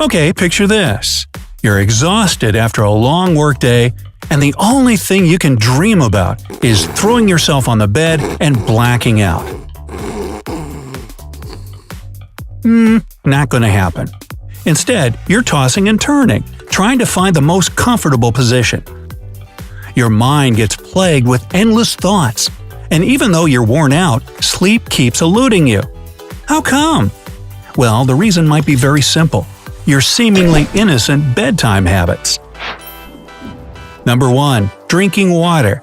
Okay, picture this. You're exhausted after a long workday, and the only thing you can dream about is throwing yourself on the bed and blacking out. Not gonna happen. Instead, you're tossing and turning, trying to find the most comfortable position. Your mind gets plagued with endless thoughts, and even though you're worn out, sleep keeps eluding you. How come? Well, the reason might be very simple: your seemingly innocent bedtime habits. Number 1. Drinking water.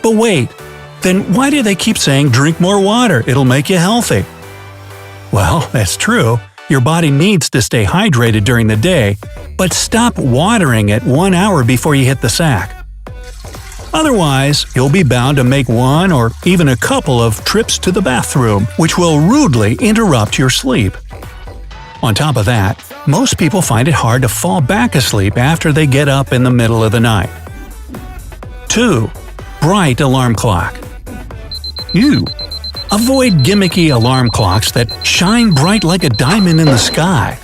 But wait, then why do they keep saying drink more water, it'll make you healthy? Well, that's true. Your body needs to stay hydrated during the day, but stop watering it 1 hour before you hit the sack. Otherwise, you'll be bound to make one or even a couple of trips to the bathroom, which will rudely interrupt your sleep. On top of that, most people find it hard to fall back asleep after they get up in the middle of the night. 2. Bright alarm clock. Avoid gimmicky alarm clocks that shine bright like a diamond in the sky.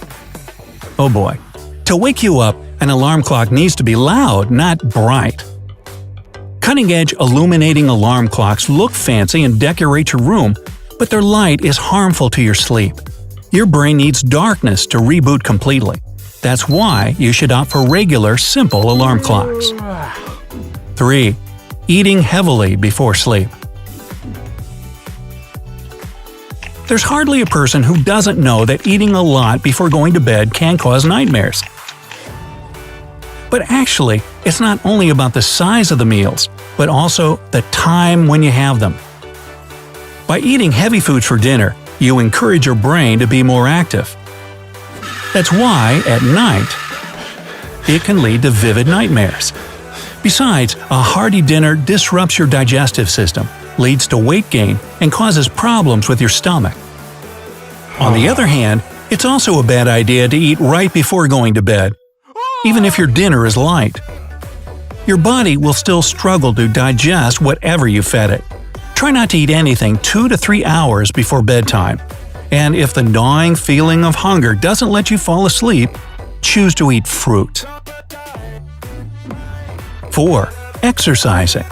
Oh boy. To wake you up, an alarm clock needs to be loud, not bright. Cutting-edge illuminating alarm clocks look fancy and decorate your room, but their light is harmful to your sleep. Your brain needs darkness to reboot completely. That's why you should opt for regular, simple alarm clocks. 3. Eating heavily before sleep. There's hardly a person who doesn't know that eating a lot before going to bed can cause nightmares. But actually, it's not only about the size of the meals, but also the time when you have them. By eating heavy foods for dinner, you encourage your brain to be more active. That's why, at night, it can lead to vivid nightmares. Besides, a hearty dinner disrupts your digestive system, leads to weight gain, and causes problems with your stomach. On the other hand, it's also a bad idea to eat right before going to bed, even if your dinner is light. Your body will still struggle to digest whatever you fed it. Try not to eat anything 2 to 3 hours before bedtime. And if the gnawing feeling of hunger doesn't let you fall asleep, choose to eat fruit. 4. Exercising.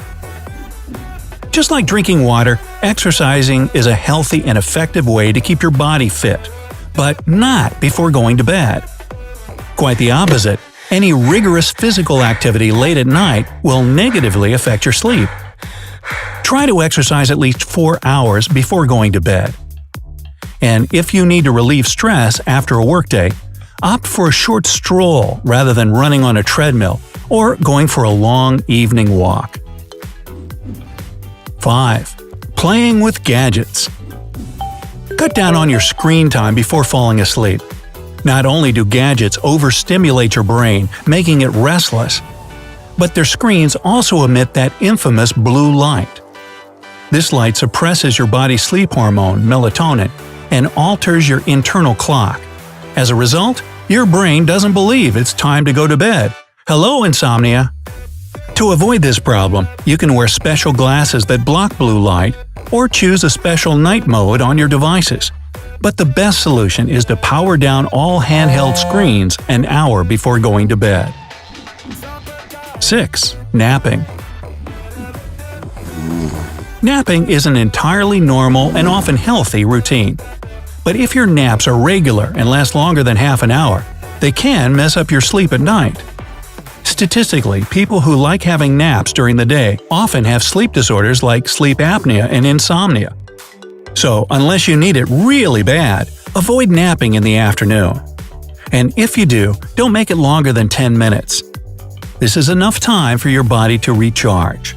Just like drinking water, exercising is a healthy and effective way to keep your body fit, but not before going to bed. Quite the opposite. Any rigorous physical activity late at night will negatively affect your sleep. Try to exercise at least 4 hours before going to bed. And if you need to relieve stress after a workday, opt for a short stroll rather than running on a treadmill or going for a long evening walk. 5. Playing with gadgets. Cut down on your screen time before falling asleep. Not only do gadgets overstimulate your brain, making it restless, but their screens also emit that infamous blue light. This light suppresses your body's sleep hormone, melatonin, and alters your internal clock. As a result, your brain doesn't believe it's time to go to bed. Hello, insomnia! To avoid this problem, you can wear special glasses that block blue light or choose a special night mode on your devices. But the best solution is to power down all handheld screens an hour before going to bed. 6. Napping. Napping is an entirely normal and often healthy routine. But if your naps are regular and last longer than half an hour, they can mess up your sleep at night. Statistically, people who like having naps during the day often have sleep disorders like sleep apnea and insomnia. So, unless you need it really bad, avoid napping in the afternoon. And if you do, don't make it longer than 10 minutes. This is enough time for your body to recharge.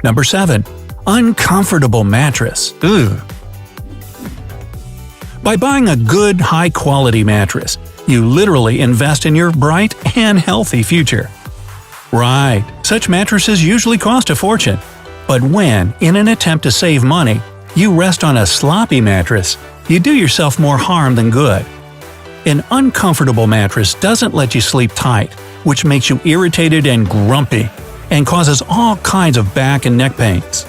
Number 7. Uncomfortable mattress. By buying a good, high-quality mattress, you literally invest in your bright and healthy future. Right, such mattresses usually cost a fortune. But when, in an attempt to save money, you rest on a sloppy mattress, you do yourself more harm than good. An uncomfortable mattress doesn't let you sleep tight, which makes you irritated and grumpy, and causes all kinds of back and neck pains.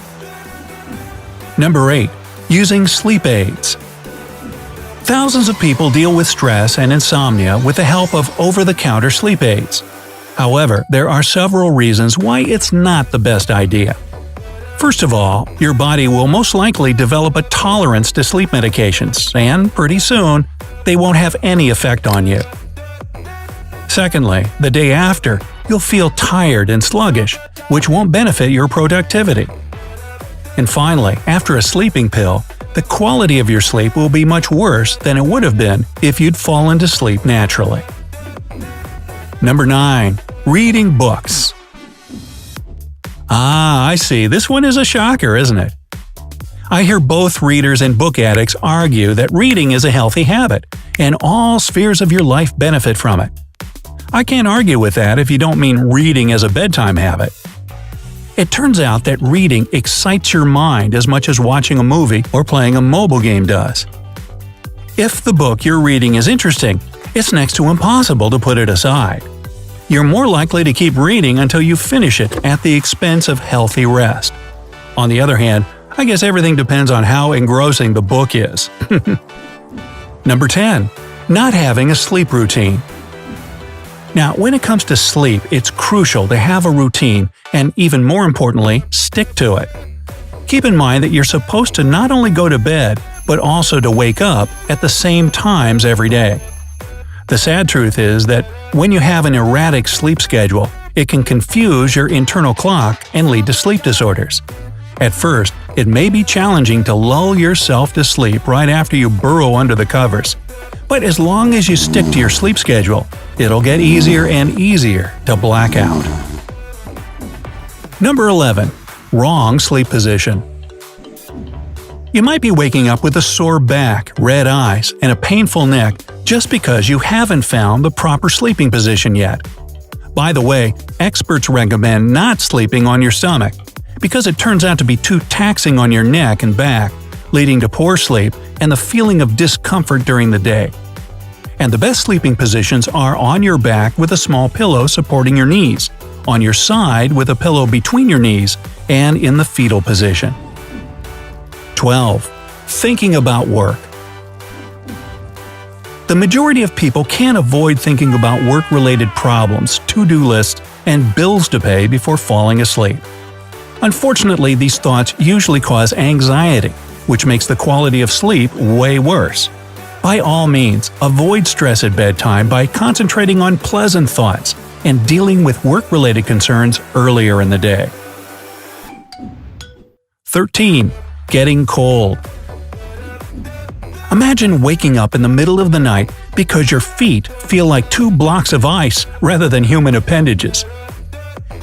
Number 8. Using sleep aids. Thousands of people deal with stress and insomnia with the help of over-the-counter sleep aids. However, there are several reasons why it's not the best idea. First of all, your body will most likely develop a tolerance to sleep medications, and pretty soon, they won't have any effect on you. Secondly, the day after, you'll feel tired and sluggish, which won't benefit your productivity. And finally, after a sleeping pill, the quality of your sleep will be much worse than it would have been if you'd fallen to sleep naturally. Number 9. Reading books. I see. This one is a shocker, isn't it? I hear both readers and book addicts argue that reading is a healthy habit, and all spheres of your life benefit from it. I can't argue with that if you don't mean reading as a bedtime habit. It turns out that reading excites your mind as much as watching a movie or playing a mobile game does. If the book you're reading is interesting, it's next to impossible to put it aside. You're more likely to keep reading until you finish it at the expense of healthy rest. On the other hand, I guess everything depends on how engrossing the book is. Number 10. Not having a sleep routine. Now, when it comes to sleep, it's crucial to have a routine and, even more importantly, stick to it. Keep in mind that you're supposed to not only go to bed, but also to wake up at the same times every day. The sad truth is that when you have an erratic sleep schedule, it can confuse your internal clock and lead to sleep disorders. At first, it may be challenging to lull yourself to sleep right after you burrow under the covers. But as long as you stick to your sleep schedule, it'll get easier and easier to black out. Number 11. Wrong sleep position. You might be waking up with a sore back, red eyes, and a painful neck just because you haven't found the proper sleeping position yet. By the way, experts recommend not sleeping on your stomach, because it turns out to be too taxing on your neck and back, leading to poor sleep and the feeling of discomfort during the day. And the best sleeping positions are on your back with a small pillow supporting your knees, on your side with a pillow between your knees, and in the fetal position. 12. Thinking about work. The majority of people can't avoid thinking about work-related problems, to-do lists, and bills to pay before falling asleep. Unfortunately, these thoughts usually cause anxiety, which makes the quality of sleep way worse. By all means, avoid stress at bedtime by concentrating on pleasant thoughts and dealing with work-related concerns earlier in the day. 13. Getting cold. Imagine waking up in the middle of the night because your feet feel like 2 blocks of ice rather than human appendages.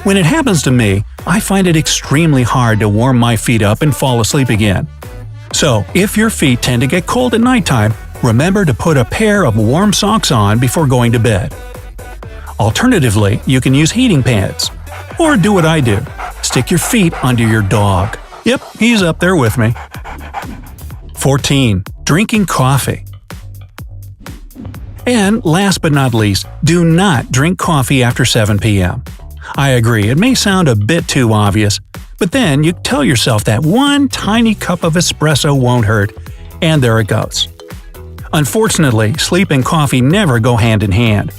When it happens to me, I find it extremely hard to warm my feet up and fall asleep again. So, if your feet tend to get cold at nighttime, remember to put a pair of warm socks on before going to bed. Alternatively, you can use heating pads. Or do what I do. Stick your feet under your dog. Yep, he's up there with me. 14. Drinking coffee. And last but not least, do not drink coffee after 7 p.m. I agree, it may sound a bit too obvious, but then you tell yourself that one tiny cup of espresso won't hurt, and there it goes. Unfortunately, sleep and coffee never go hand in hand.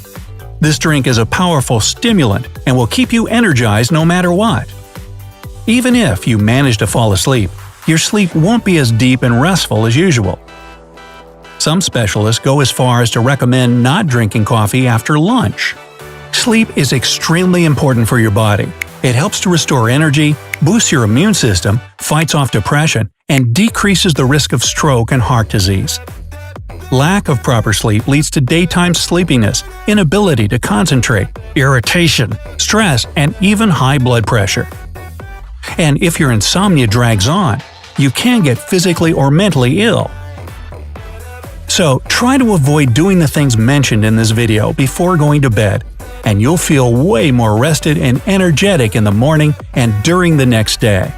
This drink is a powerful stimulant and will keep you energized no matter what. Even if you manage to fall asleep, your sleep won't be as deep and restful as usual. Some specialists go as far as to recommend not drinking coffee after lunch. Sleep is extremely important for your body. It helps to restore energy, boosts your immune system, fights off depression, and decreases the risk of stroke and heart disease. Lack of proper sleep leads to daytime sleepiness, inability to concentrate, irritation, stress, and even high blood pressure. And if your insomnia drags on, you can get physically or mentally ill. So try to avoid doing the things mentioned in this video before going to bed, and you'll feel way more rested and energetic in the morning and during the next day.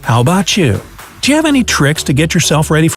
How about you? Do you have any tricks to get yourself ready for